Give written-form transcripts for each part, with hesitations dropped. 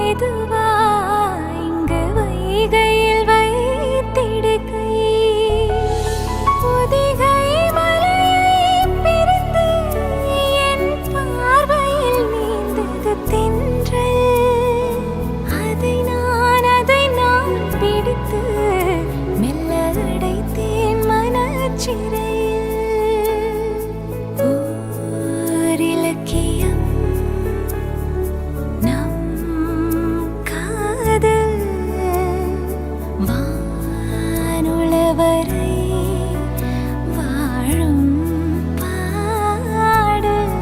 மெதுவா இங்கு வைகையில் வைத்திடுகை பொதிகை மலையை பிரிந்து என் பார்வையில் நீந்தது தென்றல் அதை நான் பிடித்து மெல்ல அடைத்தேன் மனச்சிறையில் ஓரிலக்கியம் நம் காதல் வானுளவரை வாழும் பாடல்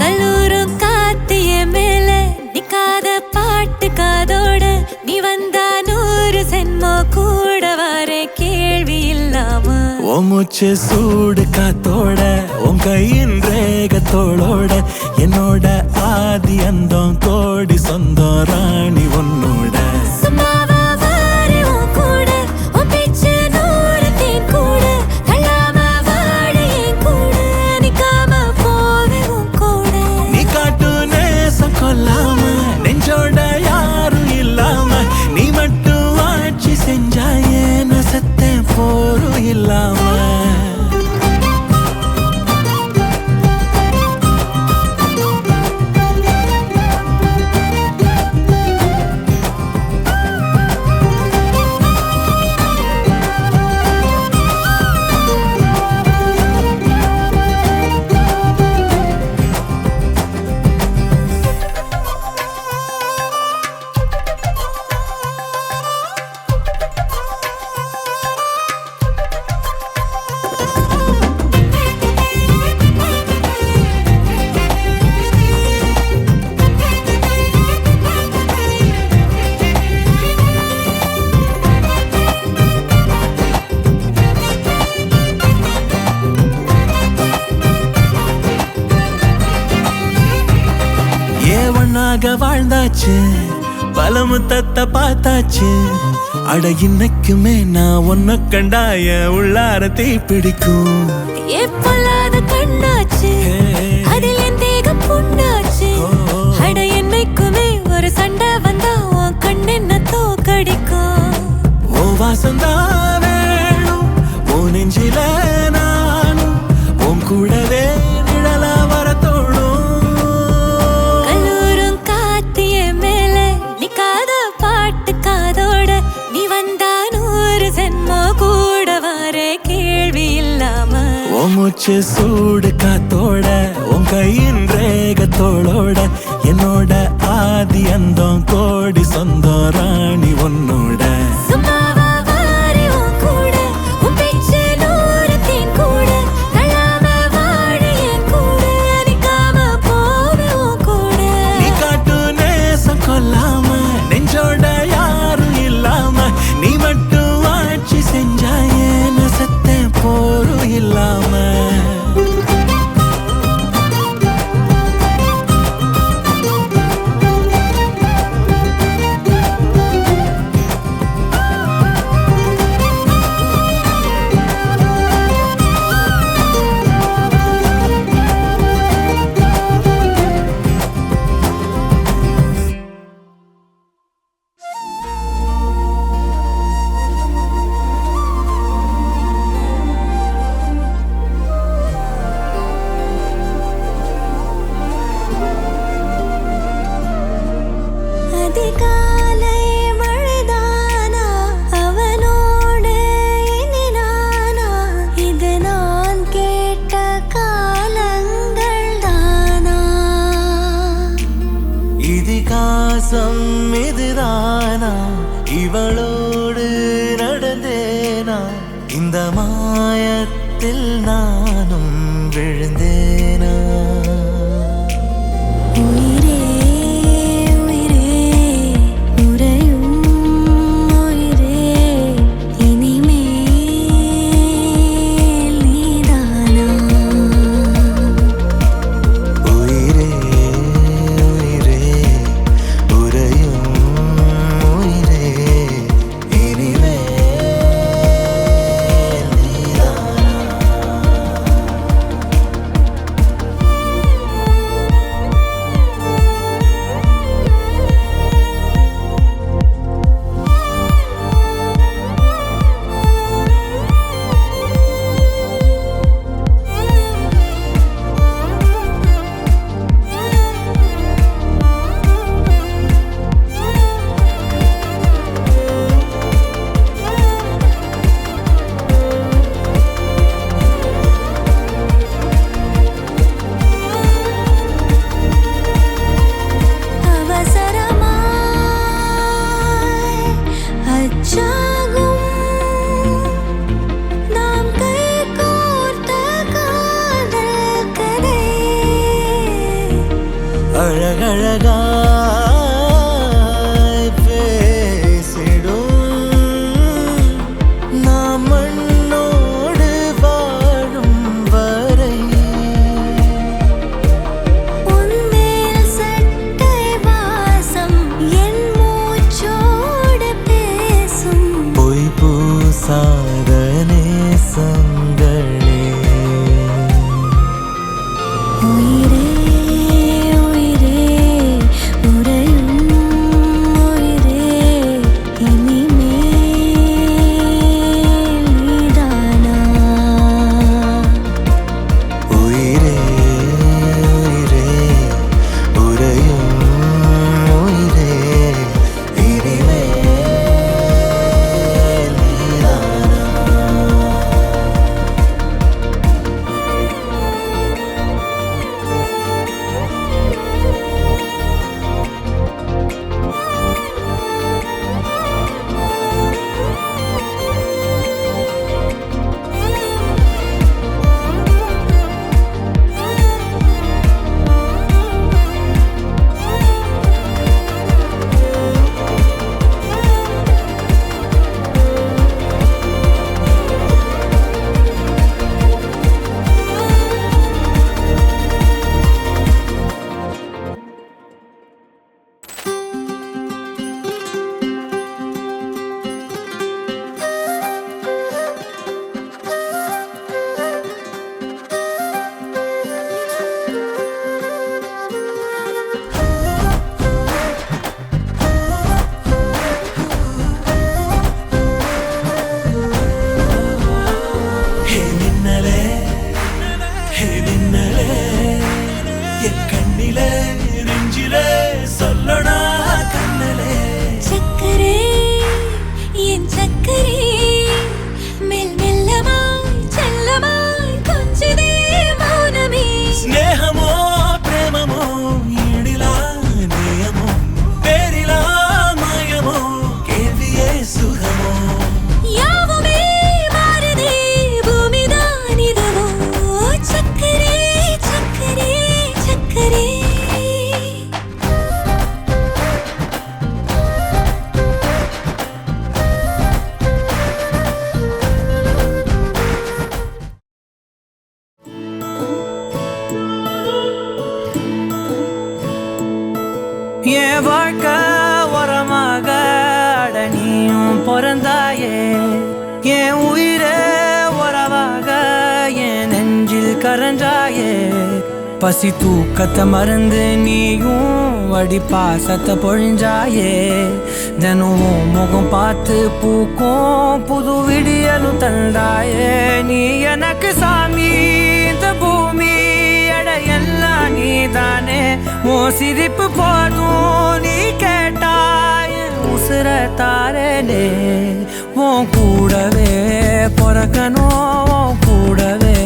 கல்லூரும் காத்திய மேல நிக்காத பாட்டு காதோட நீ வந்தா 100 சென்மோ கூட வர கேள்வி இல்லாம ஓ மூச்சு சூடு காத்தோட உன் கையின் ரேகத்தோளோட என்னோட ஆதி அந்தம் கோடி சொந்தம் ராணி உன்னோட சும்மாவா வாரு உன் கூட உன் பேச்சு 100 தேன் கூட தள்ளாம வாடு என் கூட நிக்காம போவே உன் கூட நீ காட்டு நேசம் கொல்லாம நெஞ்சோட யாரும் இல்லாம நீ மட்டும் ஆட்சி செஞ்சாயே நான் செத்தேன் போரும் இல்லாம ஏவனாக வாழ்ந்தாச்சு பல முத்தத்தை பார்த்தாச்சு அட இன்னைக்குமே நான் உன்னை கண்டாய உள்ளார தீ பிடிக்கும் எப்பொல்லாத கண்ணாச்சு அதில் என் தேகம் புண்ணாச்சு அட என்னைக்குமே ஒரு சண்டை வந்தா உன் கண்ணென்ன தோக்கடிக்கும் ஓ வாசந்தான் வேணும் ஓ நெஞ்சில நானும் உன் கூடவே நிழலா வர தோணும் கல்லூரும் காத்திய மேல நிக்காத பாட்டு காதோட நீ வந்தா 100 சென்மோ கூட வர கேள்வி இல்லாம ஓ மூச்சு சூடு காத்தோட உன் கையின் ரேகத்தோளோட என்னோட ஆதி அந்தம் கோடி சொந்தம் ராணி உன்னோட சும்மாவா வாரு உன் கூட உன் பேச்சு 100 தேன் கூட தள்ளாம வாடு என் கூட நிக்காம போவே உன் கூட நீ காட்டு நேசம் கொல்லாம நெஞ்சோட யாரும் இல்லாம நீ மட்டும் ஆட்சி செஞ்சாயே நான் செத்தேன் போரும் இல்லாம மாசம் இதுதானா இவளோடு நடந்தேனா இந்த மாயத்தில் நானும் விழுந்தேனா உயிரே உயிரே உறையும் உயிரே இனிமேல் நீதானா உயிரே உயிரே உறையும் உயிரே இனிமேல் நீதானா அவசரமாய் அச்சாகும் நாம் கைகோர்த்த காதல் கதை அழகழகாய் பேசிடும் நாம் மண்ணோடு வாழும் வரை உன்மேல் சட்டை வாசம் என் மூச்சோடு பேசும் பொய் பூசாத நேசங்களே உயிரே உயிரே உறையும் உயிரே இனிமேல் நீதானா உயிரே உயிரே உறையும் உயிரே இனிமேல் நீதானா ஹே மின்னலே ஹே மின்னலே என் கண்ணிலே நெஞ்சிலே சொல்லடா கண்ணலே சக்கரே என் சக்கரே மெல் மெல்லமாய் செல்லமாய் கொஞ்சதே மௌனமே ஸ்நேகமோ பிரேமமோ ஈடிலா நேயமோ பேரிலா மாயமோ கேள்வியே சுகமோ யாவுமே மாறுதே பூமிதான் இதுவோ சக்கரே சக்கரே சக்கரே என் வாழ்க்கை உரமாக அட நீயும் பிறந்தாயே என் உயிரே உறவாக என் நெஞ்சில் கரஞ்சாயே பசி தூக்கத்தை மறந்து நீயும் அடி பாசத்தை பொழிஞ்சாயே தினம் முகம் பார்த்து பூக்கும் புது விடியலும் தந்தாயே நீ எனக்கு சாமி இந்த பூமி எட எல்லாம் நீதானே உன் சிரிப்பு போதும் நீ கேட்டாய் உசுர தாரனே உன் கூடவே பொறக்கணும் உன் கூடவே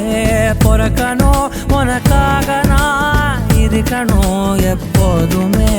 பொறக்கணும் உனக்காக நான் இருக்கணும் எப்போதுமே